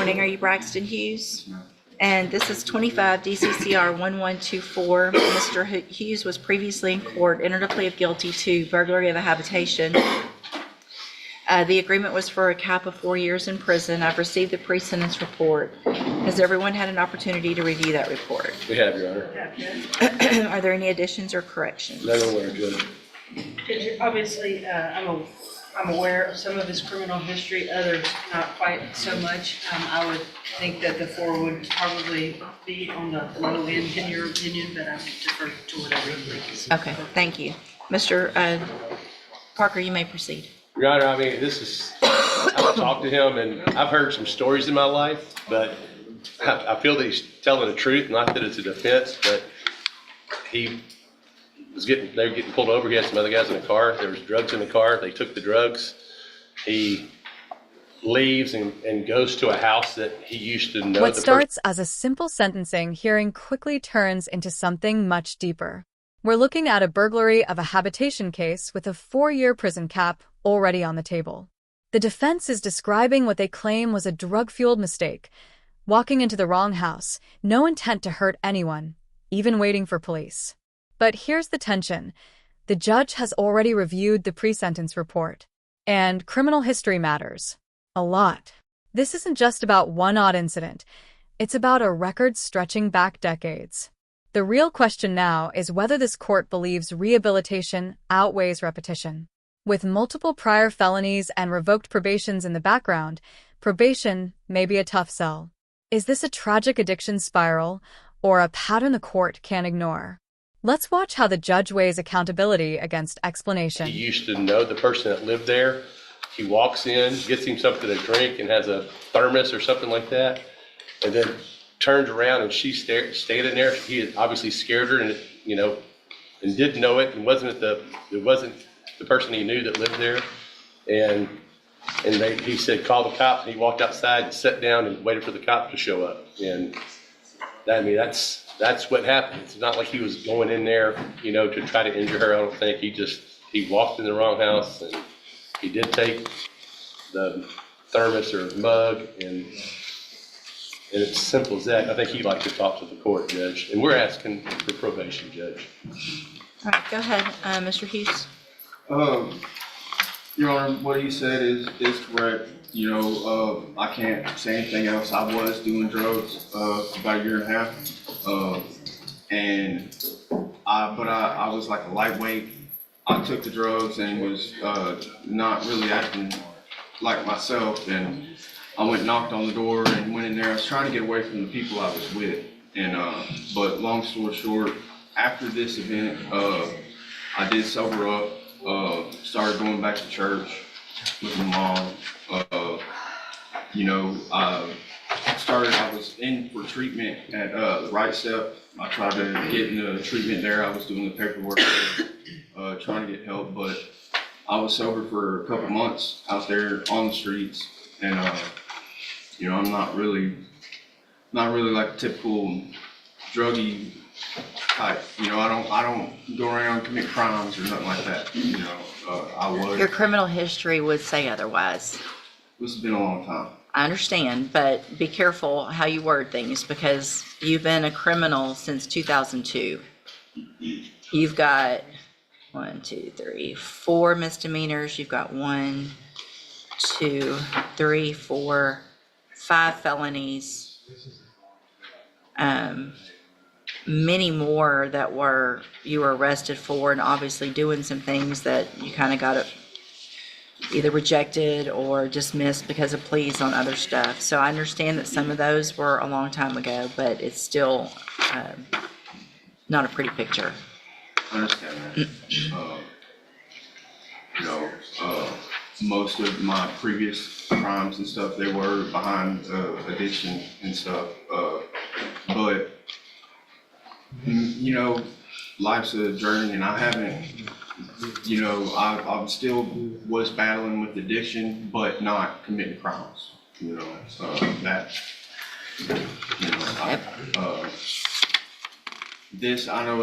morning. Are you Braxton Hughes? And this is 25 DCCR 1124. Mr. Hughes was previously in court, entered a plea of guilty to burglary of a habitation. The agreement was for a cap of 4 years in prison. I've received the pre-sentence report. Has everyone had an opportunity to review that report? We have, Your Honor. Are there any additions or corrections? None aware, Judge. Obviously, I'm aware of some of his criminal history, others not quite so much. I would think that the 4 would probably be on the low end in your opinion, but I would defer to whatever you think. Okay, thank you. Mr. Parker, you may proceed. Your Honor, I mean, I've talked to him and I've heard some stories in my life, but I feel that he's telling the truth, not that it's a defense, but they were getting pulled over. He had some other guys in the car. There was drugs in the car. They took the drugs. He leaves and goes to a house that he used to know. What starts as a simple sentencing hearing quickly turns into something much deeper. We're looking at a burglary of a habitation case with a 4-year prison cap already on the table. The defense is describing what they claim was a drug-fueled mistake, walking into the wrong house, no intent to hurt anyone, even waiting for police. But here's the tension. The judge has already reviewed the pre-sentence report. And criminal history matters. A lot. This isn't just about one odd incident. It's about a record stretching back decades. The real question now is whether this court believes rehabilitation outweighs repetition. With multiple prior felonies and revoked probations in the background, probation may be a tough sell. Is this a tragic addiction spiral or a pattern the court can't ignore? Let's watch how the judge weighs accountability against explanation. He used to know the person that lived there. He walks in, gets him something to drink and has a thermos or something like that, and then turns around and she's standing there. He had obviously scared her and didn't know it, and it wasn't the person he knew that lived there. And he said, call the cops, and he walked outside and sat down and waited for the cops to show up. And that's what happened. It's not like he was going in there, to try to injure her. I don't think. He walked in the wrong house, and he did take the thermos or mug, and it's simple as that. I think he'd like to talk to the court, Judge, and we're asking for probation, Judge. All right, go ahead, Mr. Hughes. Your Honor, what he said is correct. I can't say anything else. I was doing drugs about a year and a half, but I was like a lightweight. I took the drugs and was not really acting like myself, and I went and knocked on the door and went in there. I was trying to get away from the people I was with, but long story short, after this event, I did sober up. Started going back to church with my mom. I was in for treatment at the Right Step. I tried to get into treatment there. I was doing the paperwork there, trying to get help, but I was sober for a couple months out there on the streets, and I'm not really like a typical druggy type. I don't go around and commit crimes or nothing like that. I was. Your criminal history would say otherwise. This has been a long time. I understand, but be careful how you word things, because you've been a criminal since 2002. You've got 1, 2, 3, 4 misdemeanors. You've got 1, 2, 3, 4, 5 felonies. Many more that you were arrested for, and obviously doing some things that you kind of got either rejected or dismissed because of pleas on other stuff. So I understand that some of those were a long time ago, but it's still not a pretty picture. I understand that. Most of my previous crimes and stuff, they were behind addiction and stuff, but life's a journey, and I haven't, I'm still was battling with addiction, but not committing crimes, this, I know,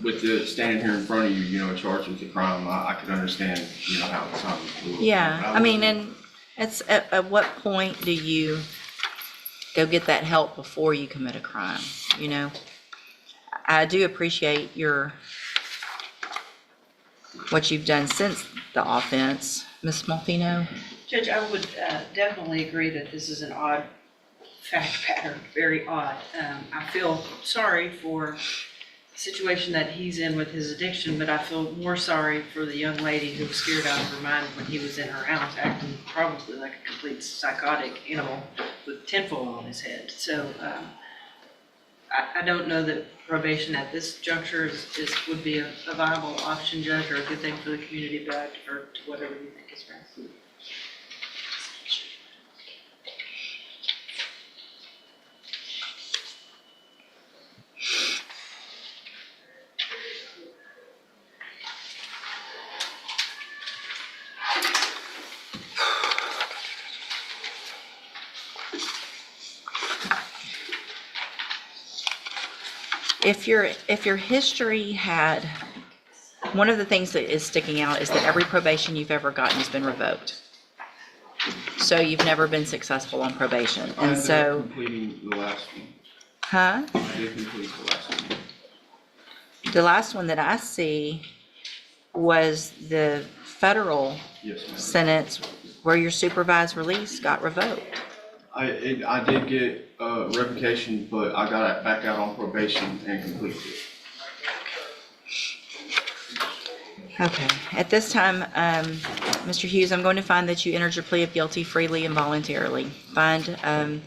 with the standing here in front of you, charged with a crime, I could understand, how it's on. Yeah, I mean, and it's at what point do you go get that help before you commit a crime, you know? I do appreciate what you've done since the offense. Ms. Malfino? Judge, I would definitely agree that this is an odd fact pattern, very odd. I feel sorry for the situation that he's in with his addiction, but I feel more sorry for the young lady who was scared out of her mind when he was in her house, acting probably like a complete psychotic animal with tinfoil on his head. So I don't know that probation at this juncture would be a viable option, Judge, or a good thing for the community, but I defer to whatever you think is best. If your history had, one of the things that is sticking out is that every probation you've ever gotten has been revoked. So you've never been successful on probation. I And ended up so, completing the last one. huh? I did complete the last one. The last one that I see was the federal Yes, ma'am. sentence where your supervised release got revoked. I did get revocation, but I got back out on probation and completed it. Okay. At this time, Mr. Hughes, I'm going to find that you entered your plea of guilty freely and voluntarily. Find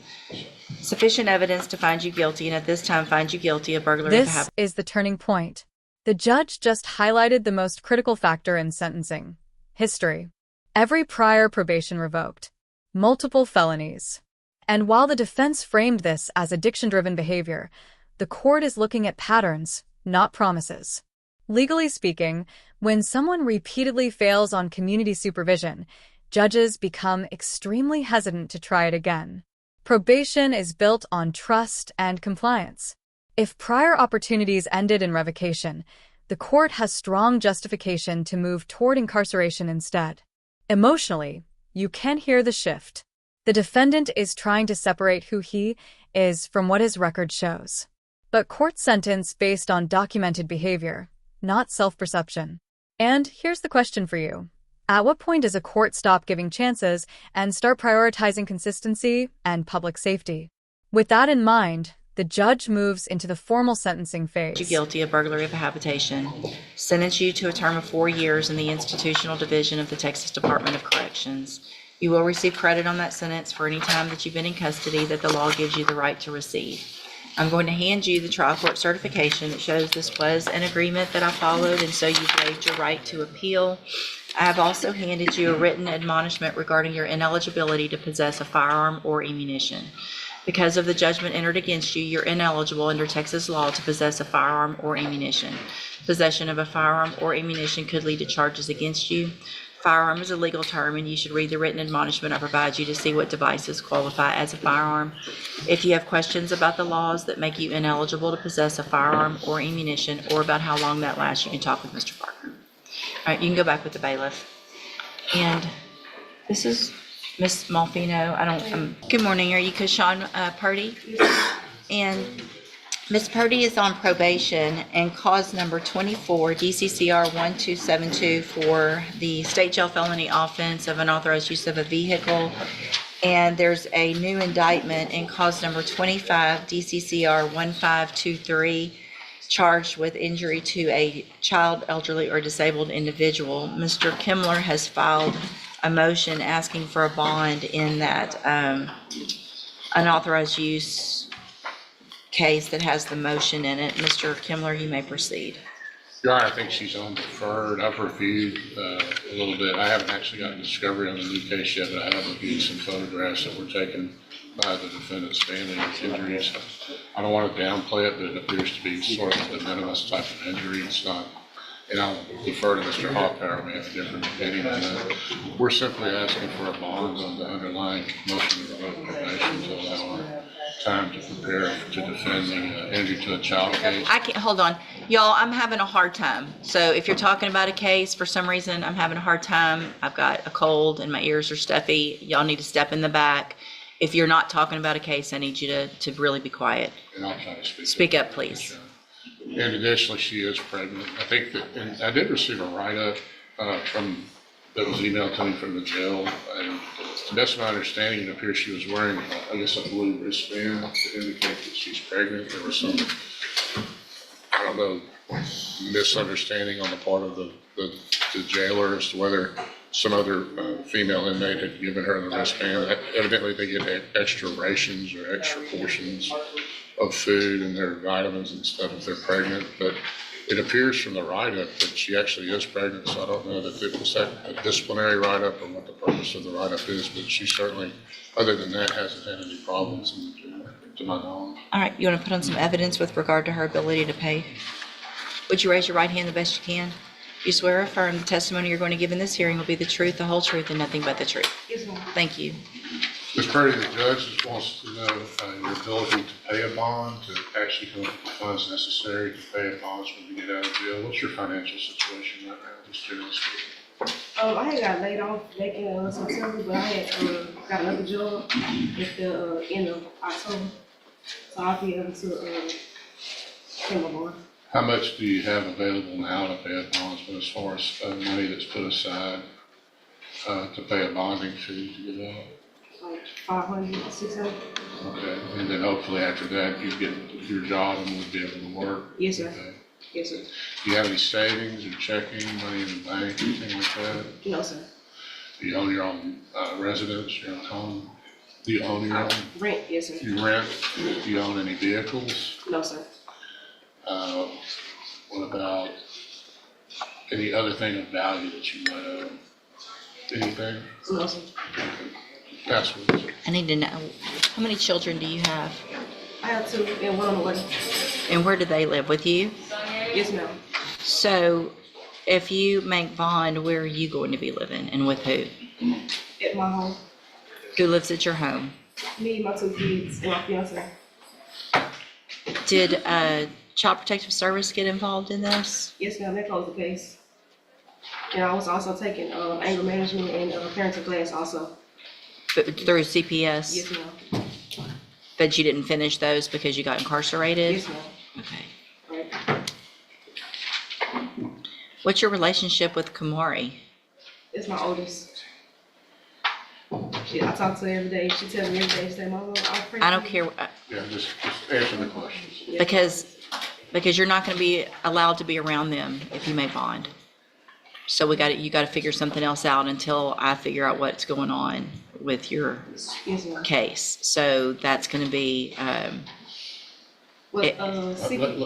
sufficient evidence to find you guilty, and at this time, find you guilty of burglary of This is the turning point. The judge just highlighted the most critical factor in sentencing: history. Every prior probation revoked, multiple felonies. And while the defense framed this as addiction-driven behavior, the court is looking at patterns, not promises. Legally speaking, when someone repeatedly fails on community supervision, judges become extremely hesitant to try it again. Probation is built on trust and compliance. If prior opportunities ended in revocation, the court has strong justification to move toward incarceration instead. Emotionally, you can hear the shift. The defendant is trying to separate who he is from what his record shows. But courts sentence based on documented behavior, not self-perception. And here's the question for you. At what point does a court stop giving chances and start prioritizing consistency and public safety? With that in mind, the judge moves into the formal sentencing phase. you guilty of burglary of a habitation, sentence you to a term of 4 years in the institutional division of the Texas Department of Corrections. You will receive credit on that sentence for any time that you've been in custody that the law gives you the right to receive. I'm going to hand you the trial court certification that shows this was an agreement that I followed, and so you've waived your right to appeal. I have also handed you a written admonishment regarding your ineligibility to possess a firearm or ammunition. Because of the judgment entered against you, you're ineligible under Texas law to possess a firearm or ammunition. Possession of a firearm or ammunition could lead to charges against you. Firearm is a legal term, and you should read the written admonishment I provide you to see what devices qualify as a firearm. If you have questions about the laws that make you ineligible to possess a firearm or ammunition, or about how long that lasts, you can talk with Mr. Parker. All right, you can go back with the bailiff. And this is Miss Malfino. Good morning. Are you Kashawn Purdy? And Ms. Purdy is on probation, and cause number 24, DCCR 1272, for the state jail felony offense of unauthorized use of a vehicle. And there's a new indictment in cause number 25, DCCR 1523, charged with injury to a child, elderly, or disabled individual. Mr. Kimler has filed a motion asking for a bond in that unauthorized use case that has the motion in it. Mr. Kimler, you may proceed. Your Honor, I think she's on deferred. I've reviewed a little bit. I haven't actually gotten discovery on the new case yet, but I have reviewed some photographs that were taken by the defendant's family with injuries. I don't want to downplay it, but it appears to be sort of the minimus type of injury. It's not, and I'll defer to Mr. Hawkpower, may have a different opinion on that. We're simply asking for a bond on the underlying motion to revoke probation to allow our time to prepare to defend the injury to a child case. I can't, hold on. Y'all, I'm having a hard time. So if you're talking about a case, for some reason, I'm having a hard time. I've got a cold and my ears are stuffy. Y'all need to step in the back. If you're not talking about a case, I need you to really be quiet. And I'll try to speak. Speak up, please. And additionally, she is pregnant. I think that, and I did receive a write-up that was emailed to me from the jail. And to best of my understanding, it appears she was wearing, I guess, a blue wristband to indicate that she's pregnant. There was some, I don't know, misunderstanding on the part of the jailer as to whether some other female inmate had given her the wristband. Evidently, they get extra rations or extra portions of food and their vitamins and stuff if they're pregnant. But it appears from the write-up that she actually is pregnant, so I don't know that it was a disciplinary write-up or what the purpose of the write-up is, but she certainly, other than that, hasn't had any problems in the jail, to my knowledge. All right, you want to put on some evidence with regard to her ability to pay? Would you raise your right hand the best you can? You swear or affirm the testimony you're going to give in this hearing will be the truth, the whole truth, and nothing but the truth? Yes, ma'am. Thank you. Ms. Purdy, the judge just wants to know your ability to pay a bond, to actually come up with the funds necessary to pay a bond when you get out of jail. What's your financial situation right now, just generally speaking? I had got laid off back in September, but I had got another job at the end of October, so I'll be able to pay my bond. How much do you have available now to pay a bondsman as far as money that's put aside to pay a bonding fee to get out? Like 500, 600. Okay, and then hopefully after that you get your job and would be able to work? Yes, sir. Okay. Yes, sir. Do you have any savings or checking, money in the bank, anything like that? No, sir. Do you own your own residence, your own home? Do you own your own? Rent, yes, sir. You rent? Do you own any vehicles? No, sir. What about any other thing of value that you might own? Anything? No, sir. That's what. I need to know, how many children do you have? I have 2 and 1 on the way. And where do they live, with you? Yes, ma'am. So if you make bond, where are you going to be living and with who? At my home. Who lives at your home? Me, my 2 kids, and my fiance. Did Child Protective Service get involved in this? Yes, ma'am, they closed the case. And I was also taking anger management and parenting class also. Through CPS? Yes, ma'am. But you didn't finish those because you got incarcerated? Yes, ma'am. Okay. Right. What's your relationship with Kamari? It's my oldest. I talk to her every day. She tells me every day, she say, Mama, I'll pray. I don't care, Yeah, just answer the questions. because you're not gonna be allowed to be around them if you make bond. So you gotta figure something else out until I figure out what's going on with your Yes, ma'am. case. So that's gonna be, With,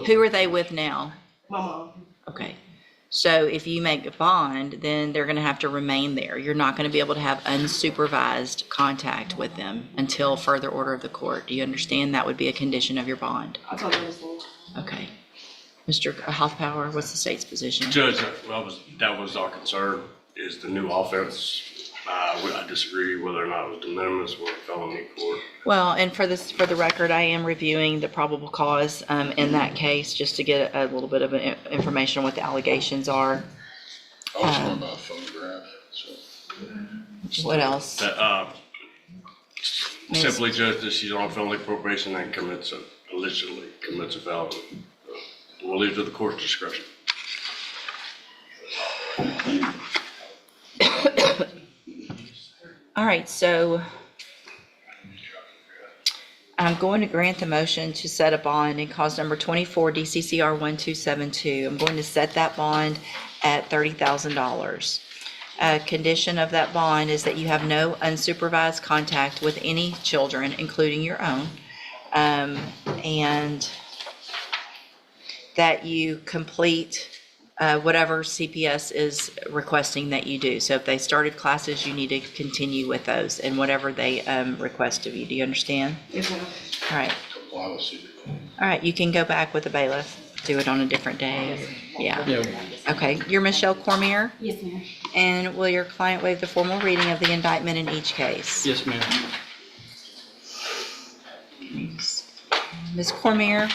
who are they with now? my mom. Okay. So if you make a bond, then they're gonna have to remain there. You're not gonna be able to have unsupervised contact with them until further order of the court. Do you understand? That would be a condition of your bond. I totally understand. Okay. Mr. Hoffpower, what's the state's position? Judge, that was our concern, is the new offense. I disagree whether or not it was de minimis or felony court. Well, and for the record, I am reviewing the probable cause in that case, just to get a little bit of information on what the allegations are. I was talking about a photograph, so. What else? Simply judge that she's on felony probation and allegedly commits a felony. We'll leave it to the court's discretion. All right, so I'm going to grant the motion to set a bond in cause number 24 DCCR 1272. I'm going to set that bond at $30,000. A condition of that bond is that you have no unsupervised contact with any children, including your own, and that you complete whatever CPS is requesting that you do. So if they started classes, you need to continue with those and whatever they request of you. Do you understand? Yes, ma'am. All right. Comply with secret. All right, you can go back with the bailiff. Do it on a different day. Yeah. Okay, you're Michelle Cormier, Yes, ma'am. and will your client waive the formal reading of the indictment in each case? Yes, ma'am. Ms. Cormier,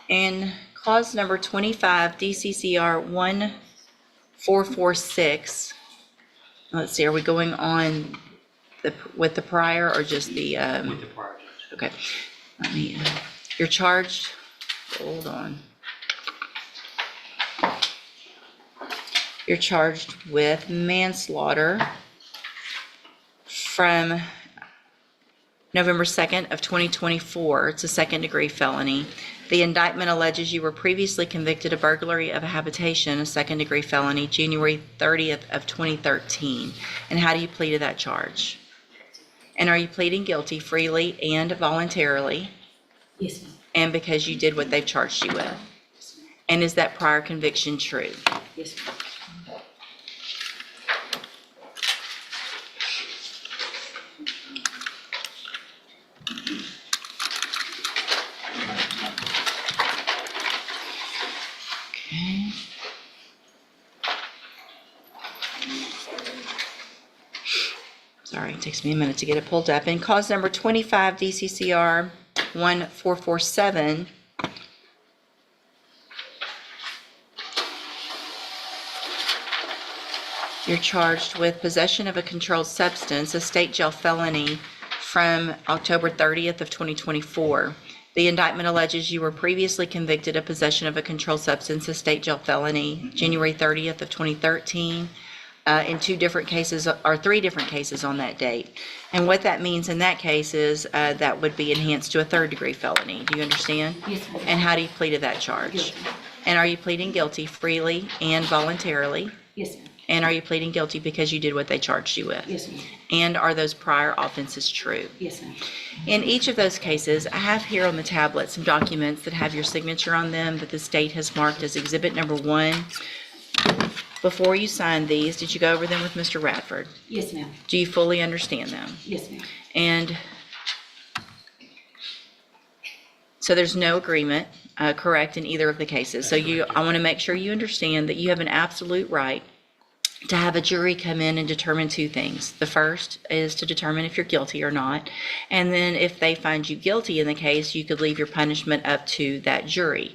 in clause number 25 DCCR 1446, let's see, are we going on with the prior or just the, with the prior judge. okay. Let me, you're charged, hold on. You're charged with manslaughter from November 2nd of 2024. It's a second-degree felony. The indictment alleges you were previously convicted of burglary of a habitation, a second-degree felony, January 30th of 2013. And how do you plead to that charge? And are you pleading guilty freely and voluntarily? Yes, ma'am. And because you did what they've charged you with? And is that prior conviction true? Yes, ma'am. Okay. Sorry, it takes me a minute to get it pulled up. And cause number 25 DCCR 1447. You're charged with possession of a controlled substance, a state jail felony from October 30th of 2024. The indictment alleges you were previously convicted of possession of a controlled substance, a state jail felony, January 30th of 2013, in two different cases, or three different cases on that date. And what that means in that case is that would be enhanced to a third-degree felony. Do you understand? Yes, ma'am. And how do you plead to that charge? Guilty. And are you pleading guilty freely and voluntarily? Yes, ma'am. And are you pleading guilty because you did what they charged you with? Yes, ma'am. And are those prior offenses true? Yes, ma'am. In each of those cases, I have here on the tablet some documents that have your signature on them that the state has marked as Exhibit Number 1. Before you signed these, did you go over them with Mr. Radford? Yes, ma'am. Do you fully understand them? Yes, ma'am. And so there's no agreement, correct, in either of the cases. So I want to make sure you understand that you have an absolute right to have a jury come in and determine two things. The first is to determine if you're guilty or not. And then if they find you guilty in the case, you could leave your punishment up to that jury.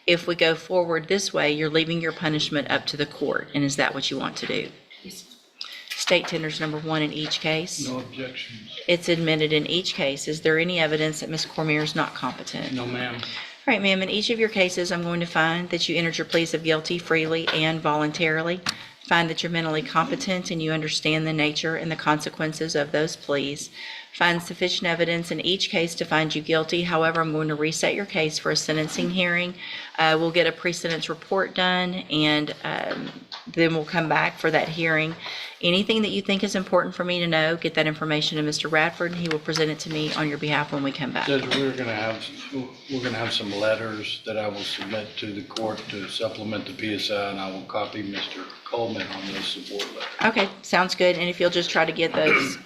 If we go forward this way, you're leaving your punishment up to the court. And is that what you want to do? Yes, ma'am. State tenders number 1 in each case. No objections. It's admitted in each case. Is there any evidence that Ms. Cormier is not competent? No, ma'am. All right, ma'am, in each of your cases, I'm going to find that you entered your pleas of guilty freely and voluntarily. Find that you're mentally competent and you understand the nature and the consequences of those pleas. Find sufficient evidence in each case to find you guilty. However, I'm going to reset your case for a sentencing hearing. We'll get a pre-sentence report done, and then we'll come back for that hearing. Anything that you think is important for me to know, get that information to Mr. Radford, and he will present it to me on your behalf when we come back. Judge, we're gonna have some letters that I will submit to the court to supplement the PSI, and I will copy Mr. Coleman on those support letters. Okay, sounds good. And if you'll just try to get those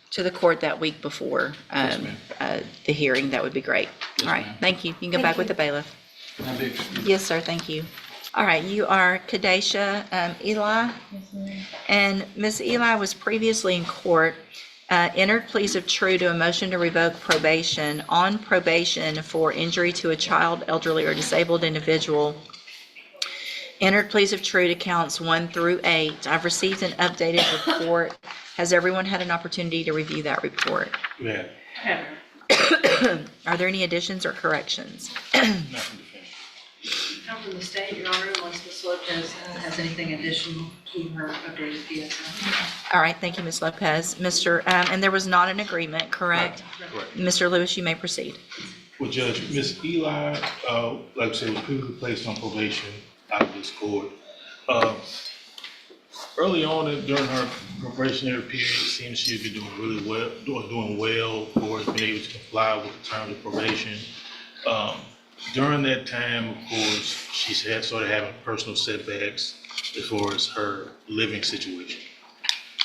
to the court that week before Yes, the hearing, that would be great. Yes, All right, ma'am. thank you. You can go back with the bailiff. Now, Yes, sir, thank you. All right, you are Kadesha Eli. And Ms. Eli was previously in court, entered pleas of true to a motion to revoke probation on probation for injury to a child, elderly, or disabled individual. Entered pleas of true to counts 1 through 8. I've received an updated report. Has everyone had an opportunity to review that report? Yeah. Are there any additions or corrections? Nothing to finish. Come from the state, Your Honor, unless Ms. Lopez has anything additional to her updated PSI. All right, thank you, Ms. Lopez. And there was not an agreement, correct? Correct. Mr. Lewis, you may proceed. Well, Judge, Ms. Eli, like I said, was previously placed on probation out of this court. Early on during her probationary period, it seems she'd been doing really well, doing well for being able to comply with the terms of probation. During that time, of course, she started having personal setbacks as far as her living situation,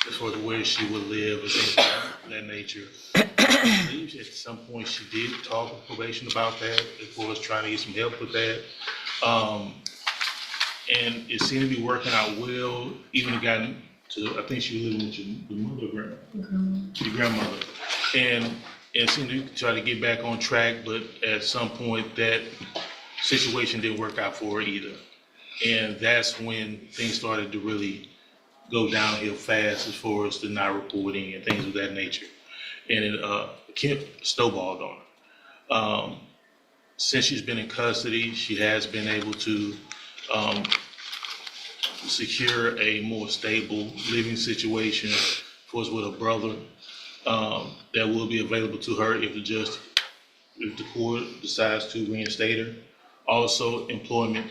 as far as where she would live and things of that nature. I believe at some point she did talk with probation about that, as far as trying to get some help with that. And it seemed to be working out well, even gotten to, I think she was living with your mother, your grandmother. And it seemed to try to get back on track, but at some point that situation didn't work out for her either. And that's when things started to really go downhill fast as far as the not reporting and things of that nature. And it snowballed on her. Since she's been in custody, she has been able to secure a more stable living situation, of course, with a brother that will be available to her if the court decides to reinstate her. Also, employment.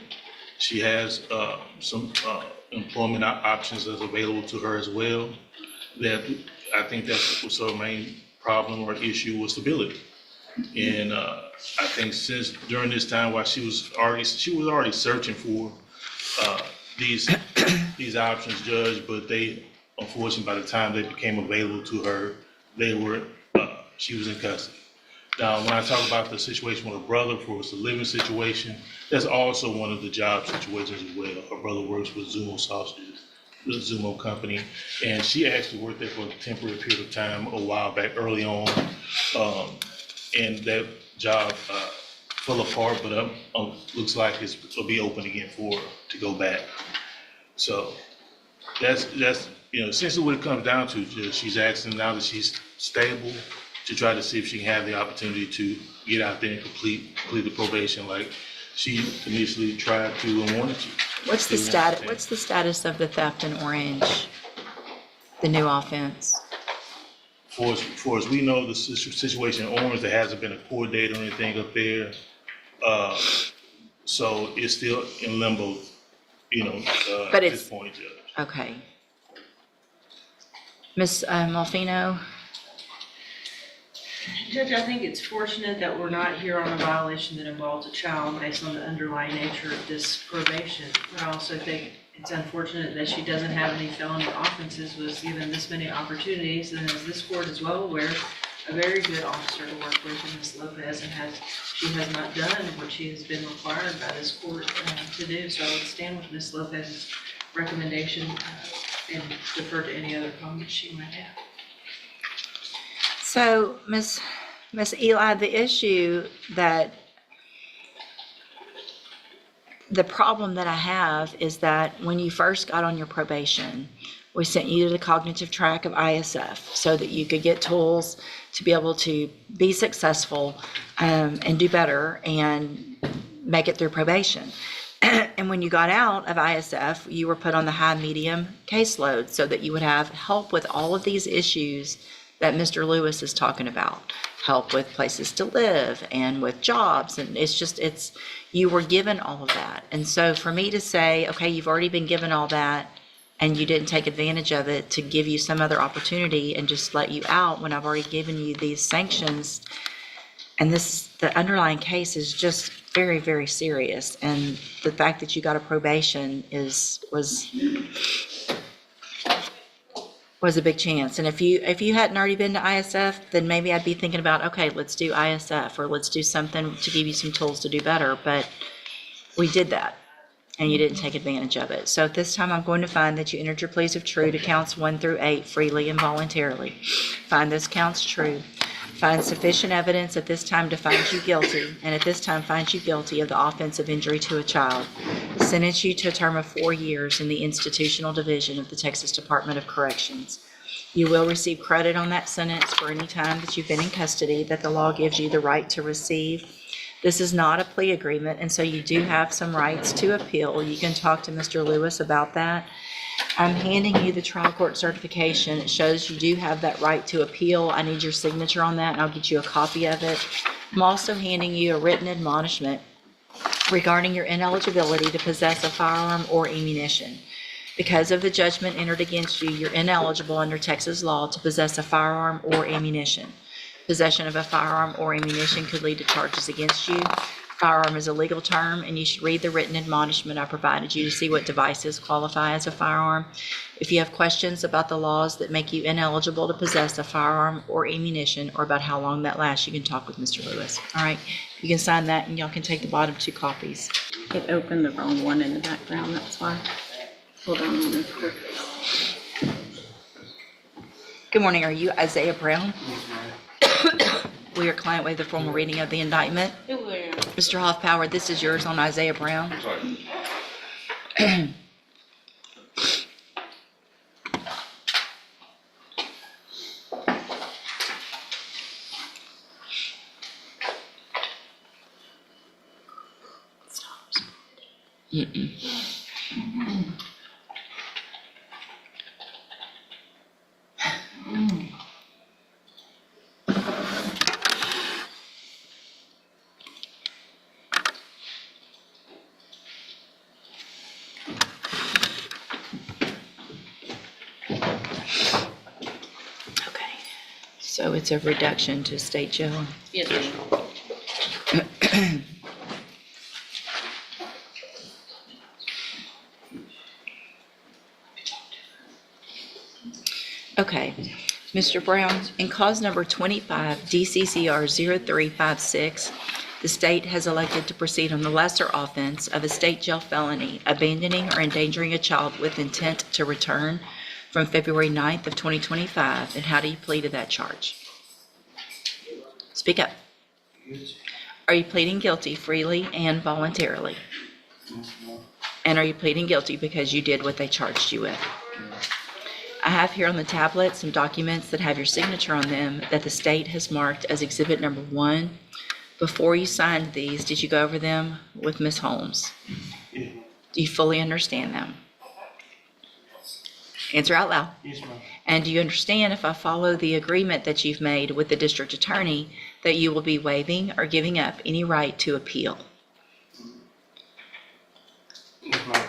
She has some employment options that's available to her as well. That I think that was her main problem or issue was stability. And I think since during this time while she was already searching for these options, Judge, but they unfortunately by the time they became available to her, she was in custody. Now, when I talk about the situation with her brother for the living situation, that's also one of the job situations as well. Her brother works with Zumo Sausages, the Zumo company, and she actually worked there for a temporary period of time a while back early on. And that job fell apart, but looks like it'll be open again for her to go back. So that's essentially what it comes down to. She's asking now that she's stable to try to see if she can have the opportunity to get out there and complete the probation like she initially tried to and wanted to. What's the status of the theft in Orange, the new offense? For as we know, the situation in Orange, there hasn't been a court date or anything up there. So it's still in limbo, But at this point, Judge. Okay. Ms. Malfino? Judge, I think it's fortunate that we're not here on a violation that involves a child based on the underlying nature of this probation. I also think it's unfortunate that she doesn't have any felony offenses, was given this many opportunities, and as this court is well aware, a very good officer to work with in Ms. Lopez, and she has not done what she has been required by this court to do. So I would stand with Ms. Lopez's recommendation and defer to any other comments she might have. So, Ms. Eli, the problem that I have is that when you first got on your probation, we sent you to the cognitive track of ISF so that you could get tools to be able to be successful and do better and make it through probation. And when you got out of ISF, you were put on the high-medium caseload so that you would have help with all of these issues that Mr. Lewis is talking about, help with places to live and with jobs. And you were given all of that. And so for me to say, okay, you've already been given all that and you didn't take advantage of it to give you some other opportunity and just let you out when I've already given you these sanctions. And the underlying case is just very, very serious. And the fact that you got a probation was a big chance. And if you hadn't already been to ISF, then maybe I'd be thinking about, okay, let's do ISF or let's do something to give you some tools to do better. But we did that and you didn't take advantage of it. So at this time, I'm going to find that you entered your pleas of true to counts 1 through 8 freely and voluntarily. Find those counts true. Find sufficient evidence at this time to find you guilty, and at this time find you guilty of the offense of injury to a child. Sentence you to a term of 4 years in the institutional division of the Texas Department of Corrections. You will receive credit on that sentence for any time that you've been in custody that the law gives you the right to receive. This is not a plea agreement, and so you do have some rights to appeal. You can talk to Mr. Lewis about that. I'm handing you the trial court certification. It shows you do have that right to appeal. I need your signature on that, and I'll get you a copy of it. I'm also handing you a written admonishment regarding your ineligibility to possess a firearm or ammunition. Because of the judgment entered against you, you're ineligible under Texas law to possess a firearm or ammunition. Possession of a firearm or ammunition could lead to charges against you. Firearm is a legal term, and you should read the written admonishment I provided you to see what devices qualify as a firearm. If you have questions about the laws that make you ineligible to possess a firearm or ammunition, or about how long that lasts, you can talk with Mr. Lewis. All right, you can sign that, and y'all can take the bottom 2 copies. It opened the wrong one in the background, that's why. Hold on one quick. Good morning, are you Isaiah Brown? Will your client waive the formal reading of the indictment? It will. Mr. Hoffpower, this is yours on Isaiah Brown. Okay, so it's a reduction to state jail. Yes, ma'am. Okay, Mr. Brown, in cause number 25, DCCR 0356, the state has elected to proceed on the lesser offense of a state jail felony, abandoning or endangering a child with intent to return from February 9th of 2025. And how do you plead to that charge? Speak up. Are you pleading guilty freely and voluntarily? And are you pleading guilty because you did what they charged you with? I have here on the tablet some documents that have your signature on them that the state has marked as exhibit number 1. Before you signed these, did you go over them with Ms. Holmes? Yeah. Do you fully understand them? Answer out loud. Yes, ma'am. And do you understand, if I follow the agreement that you've made with the district attorney, that you will be waiving or giving up any right to appeal? Yes, ma'am.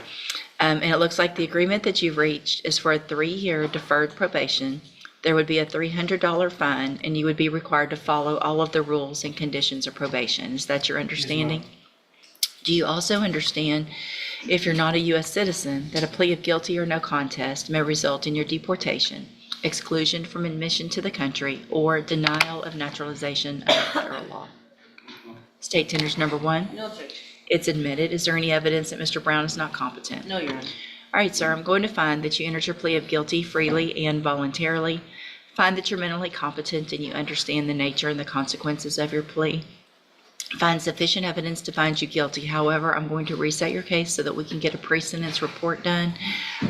And it looks like the agreement that you've reached is for a 3-year deferred probation. There would be a $300 fine, and you would be required to follow all of the rules and conditions of probation. Is that your understanding? Do you also understand, if you're not a U.S. citizen, that a plea of guilty or no contest may result in your deportation, exclusion from admission to the country, or denial of naturalization under federal law? State tenders number 1. No objection. It's admitted. Is there any evidence that Mr. Brown is not competent? No, Your Honor. All right, sir, I'm going to find that you entered your plea of guilty freely and voluntarily. Find that you're mentally competent and you understand the nature and the consequences of your plea. Find sufficient evidence to find you guilty. However, I'm going to reset your case so that we can get a pre-sentence report done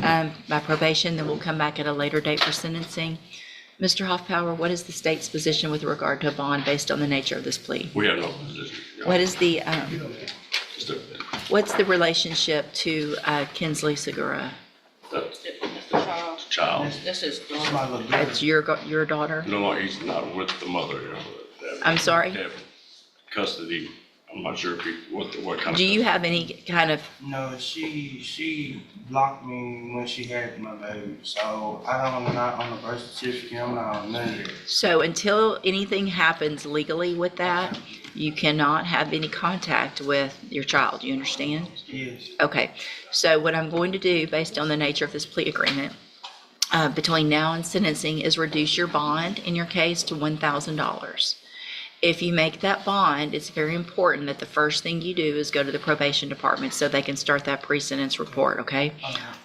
by probation. Then we'll come back at a later date for sentencing. Mr. Hoffpower, what is the state's position with regard to a bond based on the nature of this plea? We have no position. What is the, Just a- what's the relationship to Kinsley Segura? That's Mr. Charles, child. this is That's my little girl. It's your daughter? No, he's not with the mother. I'm sorry? They have custody. I'm not sure if he, what kind of. Do you have any kind of, No, she blocked me when she had my baby. So I'm not on the birth certificate. I'm not on none of it. so until anything happens legally with that, you cannot have any contact with your child, you understand? Yes. Okay, so what I'm going to do, based on the nature of this plea agreement, between now and sentencing, is reduce your bond in your case to $1,000. If you make that bond, it's very important that the first thing you do is go to the probation department so they can start that pre-sentence report, okay?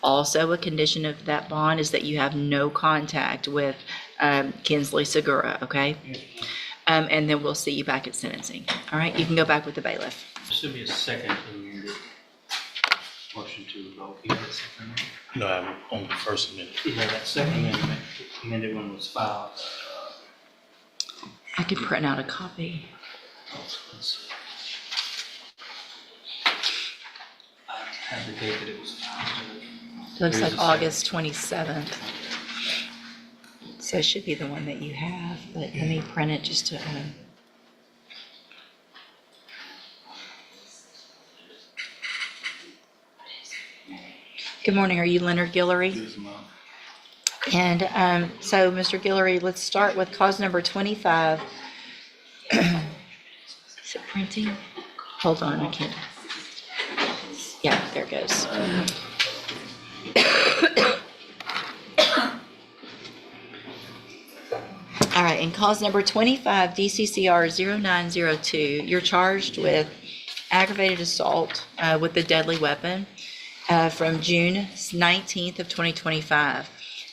Also, a condition of that bond is that you have no contact with Kinsley Segura, okay? Yes. And then we'll see you back at sentencing. All right, you can go back with the bailiff. Should be a second amended motion to revoke. You have a second amendment? No, I'm on the first amendment. Yeah, that second amendment, amended one was filed. I can print out a copy. I have the date that it was filed. Looks Here's like the August 27th. So it should be the one that you have, but let me print it just to, Good morning, are you Leonard Guillory? Yes, ma'am. And so, Mr. Guillory, let's start with cause number 25. Is it printing? Hold on, I can't. Yeah, there it goes. All right, in cause number 25, DCCR 0902, you're charged with aggravated assault with a deadly weapon from June 19th of 2025.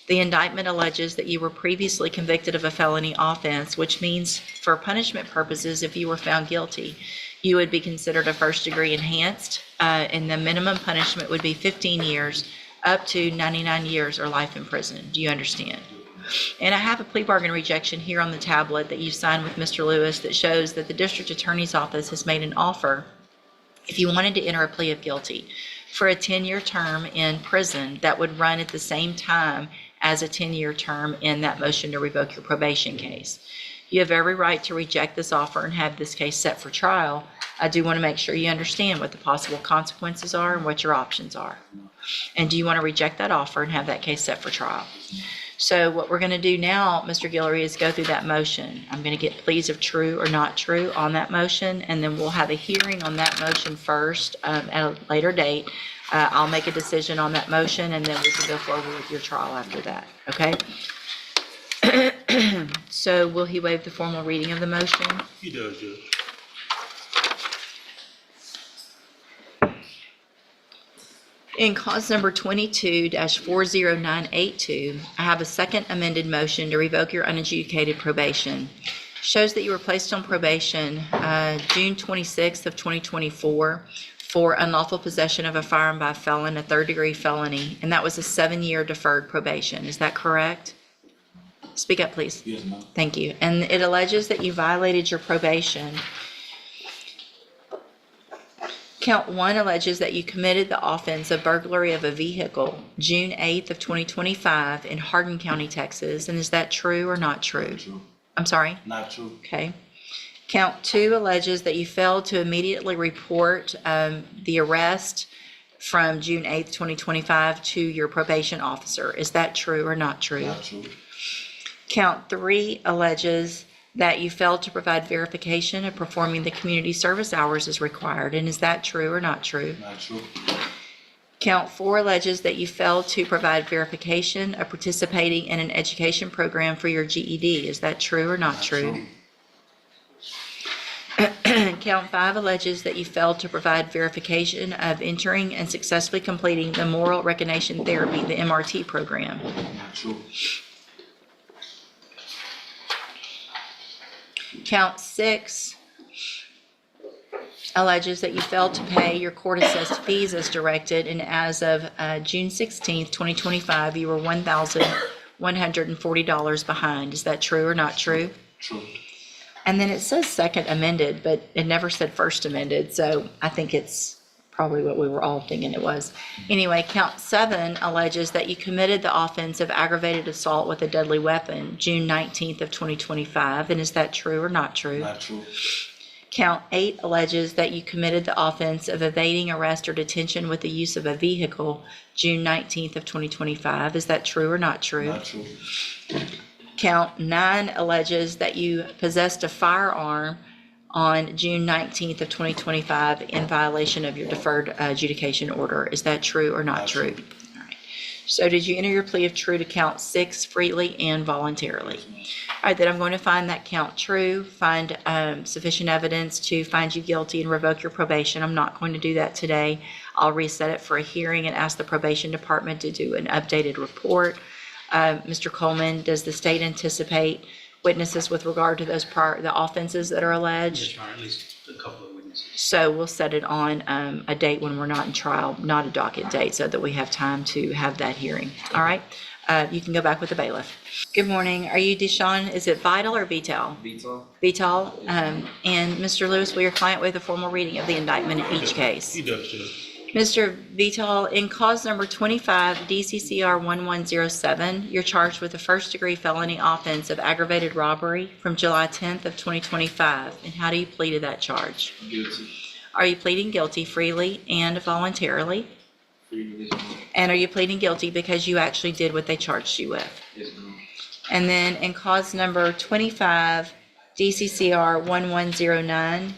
The indictment alleges that you were previously convicted of a felony offense, which means for punishment purposes, if you were found guilty, you would be considered a first-degree enhanced, and the minimum punishment would be 15 years up to 99 years or life in prison. Do you understand? And I have a plea bargain rejection here on the tablet that you signed with Mr. Lewis that shows that the district attorney's office has made an offer if you wanted to enter a plea of guilty for a 10-year term in prison that would run at the same time as a 10-year term in that motion to revoke your probation case. You have every right to reject this offer and have this case set for trial. I do want to make sure you understand what the possible consequences are and what your options are. And do you want to reject that offer and have that case set for trial? So what we're going to do now, Mr. Guillory, is go through that motion. I'm going to get pleas of true or not true on that motion, and then we'll have a hearing on that motion first at a later date. I'll make a decision on that motion, and then we can go forward with your trial after that, okay? So will he waive the formal reading of the motion? He does, Judge. In cause number 22-40982, I have a second amended motion to revoke your unadjudicated probation. Shows that you were placed on probation June 26th of 2024 for unlawful possession of a firearm by a felon, a third-degree felony, and that was a 7-year deferred probation. Is that correct? Speak up, please. Yes, ma'am. Thank you. And it alleges that you violated your probation. Count 1 alleges that you committed the offense of burglary of a vehicle June 8th of 2025 in Hardin County, Texas. And is that true or not true? True. I'm sorry? Not true. Okay. Count 2 alleges that you failed to immediately report the arrest from June 8th, 2025 to your probation officer. Is that true or not true? Not true. Count 3 alleges that you failed to provide verification of performing the community service hours as required. And is that true or not true? Not true. Count 4 alleges that you failed to provide verification of participating in an education program for your GED. Is that true or not true? Count 5 alleges that you failed to provide verification of entering and successfully completing the moral recognition therapy, the MRT program. Not true. Count 6 alleges that you failed to pay your court-assessed fees as directed, and as of June 16th, 2025, you were $1,140 behind. Is that true or not true? True. And then it says second amended, but it never said first amended, so I think it's probably what we were all thinking it was. Anyway, count 7 alleges that you committed the offense of aggravated assault with a deadly weapon June 19th of 2025, and is that true or not true? Not true. Count 8 alleges that you committed the offense of evading arrest or detention with the use of a vehicle June 19th of 2025. Is that true or not true? Not true. Count 9 alleges that you possessed a firearm on June 19th of 2025 in violation of your deferred adjudication order. Is that true or not true? All right. So did you enter your plea of true to count 6 freely and voluntarily? All right, then I'm going to find that count true, find sufficient evidence to find you guilty and revoke your probation. I'm not going to do that today. I'll reset it for a hearing and ask the probation department to do an updated report. Mr. Coleman, does the state anticipate witnesses with regard to those the offenses that are alleged? Yes, Your Honor, at least a couple of witnesses. So we'll set it on a date when we're not in trial, not a docket date, so that we have time to have that hearing. All right? You can go back with the bailiff. Good morning. Are you Deshaun? Is it Vital or Vital? Vital. Vital. And Mr. Lewis, will your client waive the formal reading of the indictment in each case? He does, Judge. Mr. Vital, in cause number 25 DCCR 1107, you're charged with a first-degree felony offense of aggravated robbery from July 10th of 2025. And how do you plead to that charge? Guilty. Are you pleading guilty freely and voluntarily? Freely. Yes, ma'am. And are you pleading guilty because you actually did what they charged you with? Yes, ma'am. And then in cause number 25 DCCR 1109,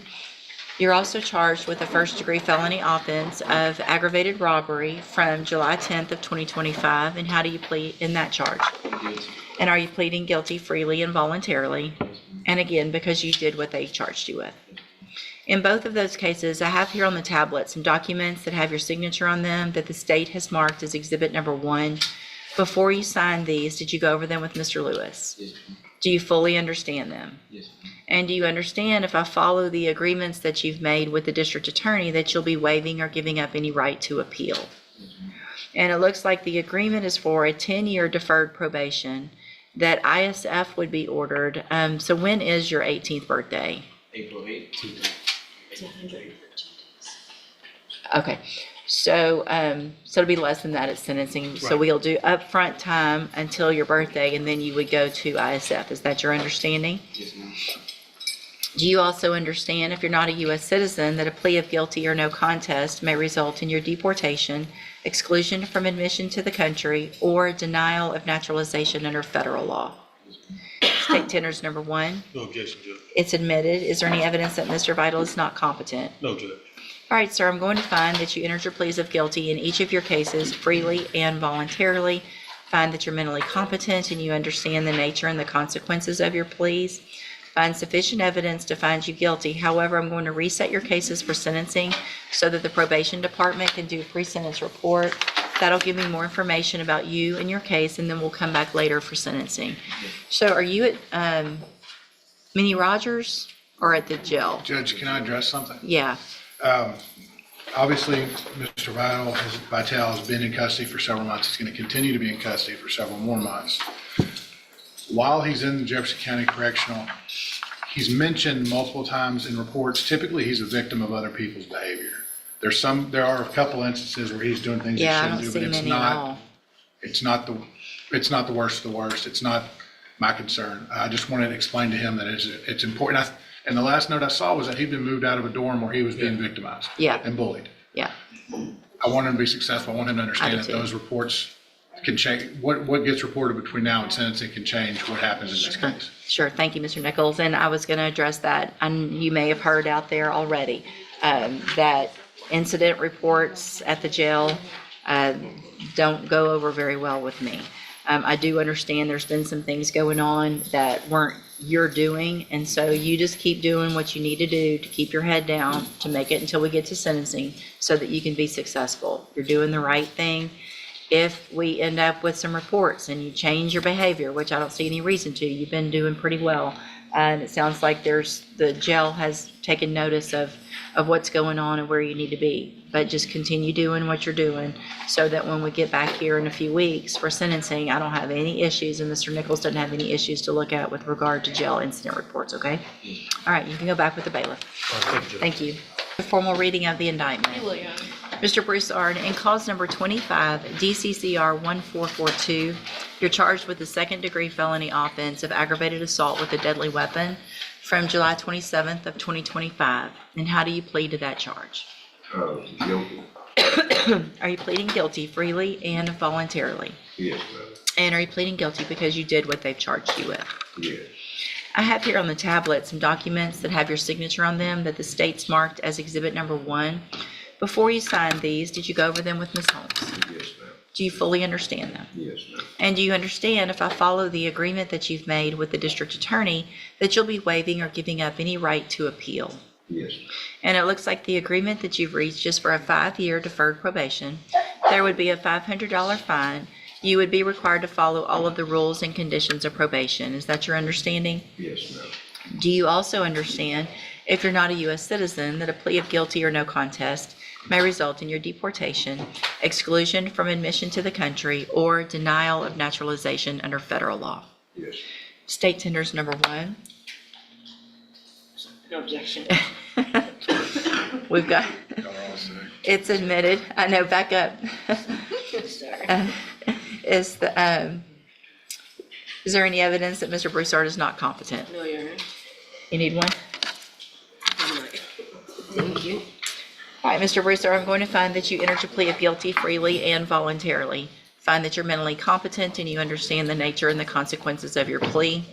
you're also charged with a first-degree felony offense of aggravated robbery from July 10th of 2025. And how do you plead in that charge? Guilty. And are you pleading guilty freely and voluntarily? And again, because you did what they charged you with. In both of those cases, I have here on the tablet some documents that have your signature on them that the state has marked as exhibit number 1. Before you sign these, did you go over them with Mr. Lewis? Yes, ma'am. Do you fully understand them? Yes, ma'am. And do you understand, if I follow the agreements that you've made with the district attorney, that you'll be waiving or giving up any right to appeal? Yes, ma'am. And it looks like the agreement is for a 10-year deferred probation, that ISF would be ordered. So when is your 18th birthday? April 8th. Okay. So, so it'll be less than that at sentencing. So Right. we'll do upfront time until your birthday, and then you would go to ISF. Is that your understanding? Yes, ma'am. Do you also understand, if you're not a U.S. citizen, that a plea of guilty or no contest may result in your deportation, exclusion from admission to the country, or denial of naturalization under federal law? State tenders number 1. No objection, Judge. It's admitted. Is there any evidence that Mr. Vital is not competent? No, Judge. All right, sir, I'm going to find that you entered your pleas of guilty in each of your cases freely and voluntarily. Find that you're mentally competent and you understand the nature and the consequences of your pleas. Find sufficient evidence to find you guilty. However, I'm going to reset your cases for sentencing so that the probation department can do a pre-sentence report. That'll give me more information about you and your case, and then we'll come back later for sentencing. So are you at Minnie Rogers or at the jail? Judge, can I address something? Yeah. Obviously, Mr. Vital has been in custody for several months. He's going to continue to be in custody for several more months. While he's in Jefferson County Correctional, he's mentioned multiple times in reports, typically he's a victim of other people's behavior. There are a couple instances where he's doing things he Yeah, I shouldn't don't do, see but it's many at all. not, it's not the worst of the worst. It's not my concern. I just wanted to explain to him that it's important. And the last note I saw was that he'd been moved out of a dorm where he was being victimized. Yeah. And bullied. Yeah. I want him to be successful. I want him to I understand do that too. those reports can change. What gets reported between now and sentencing can change what happens in this case. Sure. Thank you, Mr. Nichols. And I was going to address that. And you may have heard out there already that incident reports at the jail don't go over very well with me. I do understand there's been some things going on that weren't your doing, and so you just keep doing what you need to do to keep your head down, to make it until we get to sentencing so that you can be successful. You're doing the right thing. If we end up with some reports and you change your behavior, which I don't see any reason to, you've been doing pretty well. And it sounds like the jail has taken notice of what's going on and where you need to be. But just continue doing what you're doing so that when we get back here in a few weeks for sentencing, I don't have any issues and Mr. Nichols doesn't have any issues to look at with regard to jail incident reports, okay? All right, you can go back with the bailiff. Thank you, Judge. Thank you. The formal reading of the indictment. Mr. Broussard, in cause number 25, DCCR 1442, you're charged with the second-degree felony offense of aggravated assault with a deadly weapon from July 27th of 2025. And how do you plead to that charge? Guilty. Are you pleading guilty freely and voluntarily? Yes, ma'am. And are you pleading guilty because you did what they've charged you with? Yes. I have here on the tablet some documents that have your signature on them that the state's marked as exhibit number 1. Before you signed these, did you go over them with Ms. Holmes? Yes, ma'am. Do you fully understand them? Yes, ma'am. And do you understand, if I follow the agreement that you've made with the district attorney, that you'll be waiving or giving up any right to appeal? Yes. And it looks like the agreement that you've reached is for a 5-year deferred probation. There would be a $500 fine. You would be required to follow all of the rules and conditions of probation. Is that your understanding? Yes, ma'am. Do you also understand, if you're not a U.S. citizen, that a plea of guilty or no contest may result in your deportation, exclusion from admission to the country, or denial of naturalization under federal law? Yes. State tenders number 1. No objection. We've got, Y'all are all sick. it's admitted. I know, back up. Is there any evidence that Mr. Broussard is not competent? No, Your Honor. You need one? Thank you. All right, Mr. Broussard, I'm going to find that you entered your plea of guilty freely and voluntarily. Find that you're mentally competent and you understand the nature and the consequences of your plea.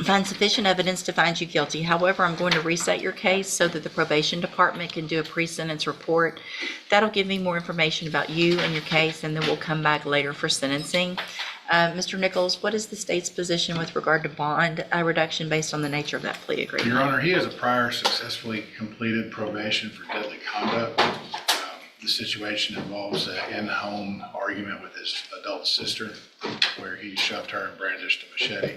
Find sufficient evidence to find you guilty. However, I'm going to reset your case so that the probation department can do a pre-sentence report. That'll give me more information about you and your case, and then we'll come back later for sentencing. Mr. Nichols, what is the state's position with regard to bond reduction based on the nature of that plea agreement? Your Honor, he has a prior successfully completed probation for deadly conduct. The situation involves an in-home argument with his adult sister where he shoved her and brandished a machete.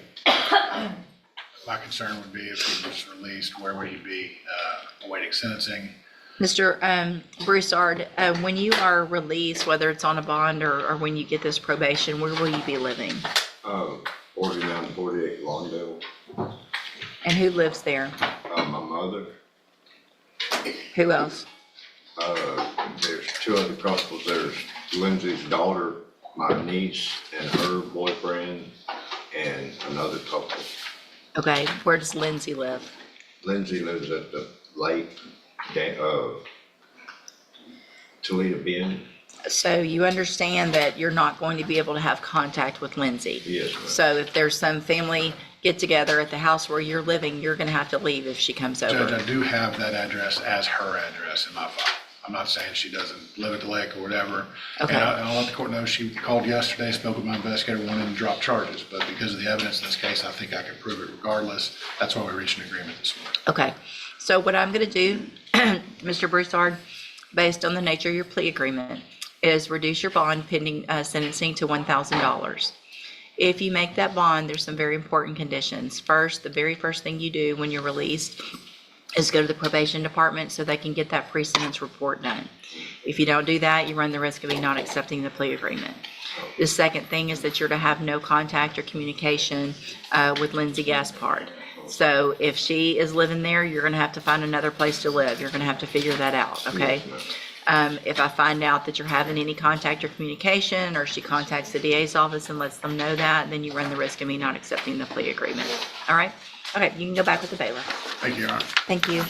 My concern would be if he was released, where would he be awaiting sentencing? Mr. Broussard, when you are released, whether it's on a bond or when you get this probation, where will you be living? 4948 Lawndale. And who lives there? My mother, Who else? There's two other couples. There's Lindsay's daughter, my niece, and her boyfriend, and another couple. Okay, where does Lindsay live? Lindsay lives at the lake, Toledo Bend. So you understand that you're not going to be able to have contact with Lindsay? Yes, ma'am. So if there's some family get-together at the house where you're living, you're gonna have to leave if she comes Judge, over? I do have that address as her address in my file. I'm not saying she doesn't live at the lake or whatever. Okay. And I'll let the court know she called yesterday, spoke with my investigator, wanted to drop charges. But because of the evidence in this case, I think I can prove it regardless. That's why we reached an agreement this morning. Okay, so what I'm gonna do, Mr. Broussard, based on the nature of your plea agreement, is reduce your bond pending sentencing to $1,000. If you make that bond, there's some very important conditions. First, the very first thing you do when you're released is go to the probation department so they can get that pre-sentence report done. If you don't do that, you run the risk of me not accepting the plea agreement. The second thing is that you're to have no contact or communication with Lindsay Gaspard. So if she is living there, you're gonna have to find another place to live. You're gonna have to figure that out, okay? If I find out that you're having any contact or communication, or she contacts the DA's office and lets them know that, then you run the risk of me not accepting the plea agreement. All right? Okay, you can go back with the bailiff. Thank you, Your Honor. Thank you.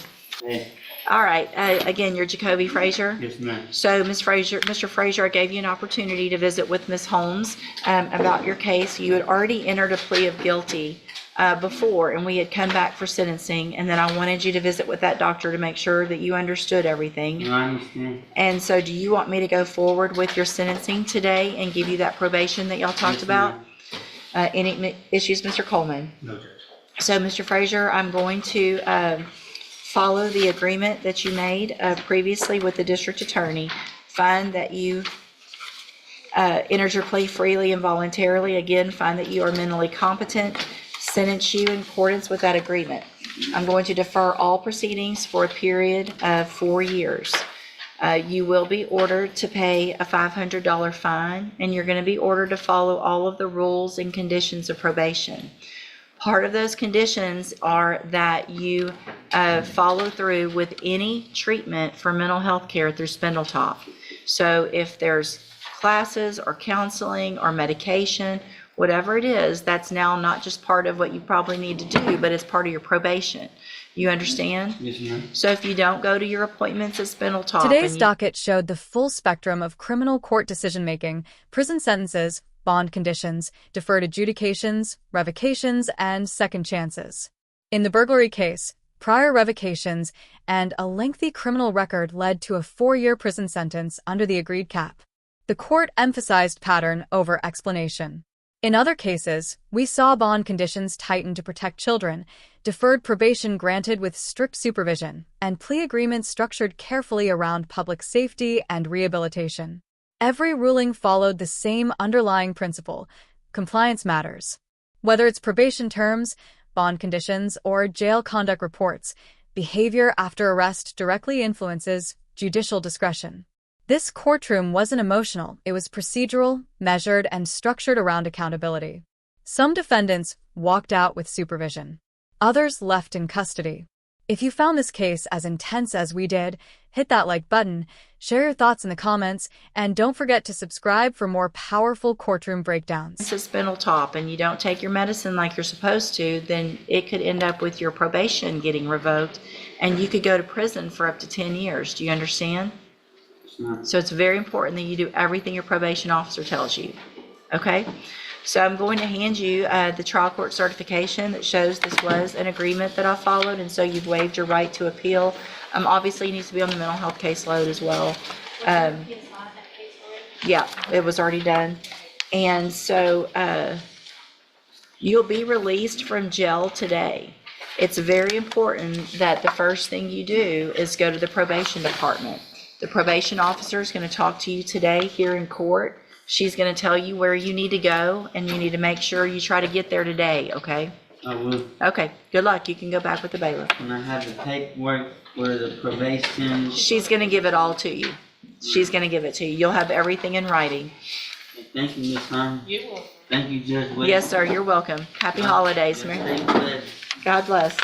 Hey, All right, again, you're Jacoby Frazier. yes, ma'am. So, Mr. Frazier, I gave you an opportunity to visit with Ms. Holmes about your case. You had already entered a plea of guilty before, and we had come back for sentencing, and then I wanted you to visit with that doctor to make sure that you understood everything. No, I understand. And so do you want me to go forward with your sentencing today and give you that probation that y'all talked Yes, about? ma'am. Any issues, Mr. Coleman? No, Judge. So, Mr. Frazier, I'm going to follow the agreement that you made previously with the district attorney. Find that you entered your plea freely and voluntarily. Again, find that you are mentally competent. Sentence you in accordance with that agreement. I'm going to defer all proceedings for a period of 4 years. You will be ordered to pay a $500 fine, and you're going to be ordered to follow all of the rules and conditions of probation. Part of those conditions are that you follow through with any treatment for mental health care through Spindletop. So if there's classes or counseling or medication, whatever it is, that's now not just part of what you probably need to do, but it's part of your probation. You understand? Yes, ma'am. So if you don't go to your appointments at Spindletop. Today's docket showed the full spectrum of criminal court decision-making, prison sentences, bond conditions, deferred adjudications, revocations, and second chances. In the burglary case, prior revocations and a lengthy criminal record led to a 4-year prison sentence under the agreed cap. The court emphasized pattern over explanation. In other cases, we saw bond conditions tightened to protect children, deferred probation granted with strict supervision, and plea agreements structured carefully around public safety and rehabilitation. Every ruling followed the same underlying principle: compliance matters. Whether it's probation terms, bond conditions, or jail conduct reports, behavior after arrest directly influences judicial discretion. This courtroom wasn't emotional, it was procedural, measured, and structured around accountability. Some defendants walked out with supervision. Others left in custody. If you found this case as intense as we did, hit that like button, share your thoughts in the comments, and don't forget to subscribe for more powerful courtroom breakdowns. This is Spindletop and you don't take your medicine like you're supposed to, then it could end up with your probation getting revoked and you could go to prison for up to 10 years. Do you understand? Yes, ma'am. So it's very important that you do everything your probation officer tells you. Okay? So I'm going to hand you the trial court certification that shows this was an agreement that I followed, and so you've waived your right to appeal. Obviously, it needs to be on the mental health caseload as well. Yeah, it was already done. And so you'll be released from jail today. It's very important that the first thing you do is go to the probation department. The probation officer is going to talk to you today here in court. She's going to tell you where you need to go, and you need to make sure you try to get there today, okay? I will. Okay, good luck. You can go back with the bailiff. When I have the paperwork where the probation. She's going to give it all to you. She's going to give it to you. You'll have everything in writing. Thank you, Miss Hunter. Thank you, Judge Wade. Yes, sir. You're welcome. Happy holidays, Stay Mary. blessed. God bless.